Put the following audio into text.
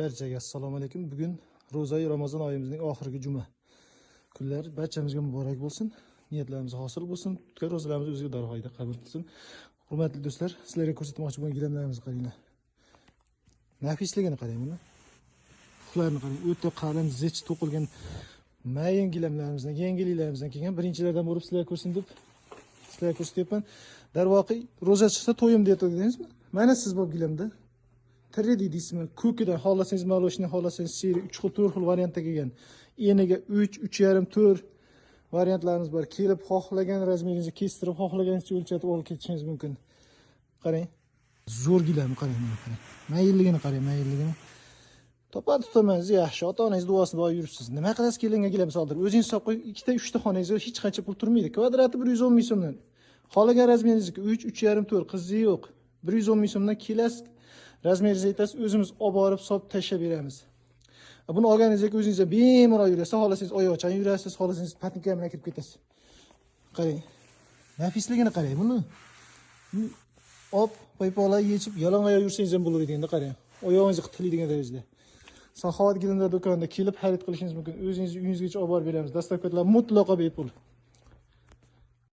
Barchaga assalomu alaykum. Bugun ro'za-yu Ramazon oyimizning oxirgi juma. Kunlar barchamizga muborak bo'lsin. Niyatlarimiz hosil bo'lsin. Tutgan ro'zalarimiz o'ziga darfoyda qabul qilsin. Hurmatli do'stlar, sizlarga ko'rsatmoqchi bo'lgan gilamlarimizni qaranglar. Nafisligini qarang buni. Puxlarni qarang. O'ta qalin, zich to'qilgan mayin gilamlarimizdan, yengilliklarimizdan kelgan birinchilardan bo'lib sizlarga ko'rsin deb sizlarga ko'rsatyapman. Darvoqi ro'za chiqsa to'yim deyotgansizmi? Mana siz bu gilamda 3D deysizmi? Ko'kidan xohlasangiz maloshni, xohlasangiz seri 3 xil 4 xil variantda kelgan. Eniga 3, 3,5, 4 variantlarimiz bor. Kelib xohlagan razmeringizni kestirib, xohlaganingizcha o'lchatib olib ketishingiz mumkin. Qarang. Zo'r gilam qarang mana qarang. Mayilligini qarang, mayilligini. Topa-tutamangiz yaxshi, ota-onangiz duosida olib yuribsiz. Nima qilasiz kelinga gilam soldirib? O'zingiz hisob qo'ying, ikkita 3 ta xonangizda hech qancha pul turmaydi. Kvadrati 110 ming so'mdan. Xohlagan razmeringizniki 3, 3,5, 4 qizi yo'q. 110 ming so'mdan kelasiz. Razmeringizni aytasiz, o'zimiz olib borib solib tashlab beramiz. Buni olganingizda o'zingizga bemalol yurasiz, xohlasangiz oyoqchan yurasiz, xohlasangiz patinka bilan kirib ketasiz. Qarang. Nafisligini qarang buni. Paypoqlar yechib, yalang'oyoq yursangiz ham bo'ladiganda qarang. Oyog'ingizni qitirlaydigan darajada. Saxovat gilamlar do'konida kelib xarid qilishingiz mumkin. O'zingiz uyingizgacha olib borib beramiz. Dastavkalar mutlaqo bepul.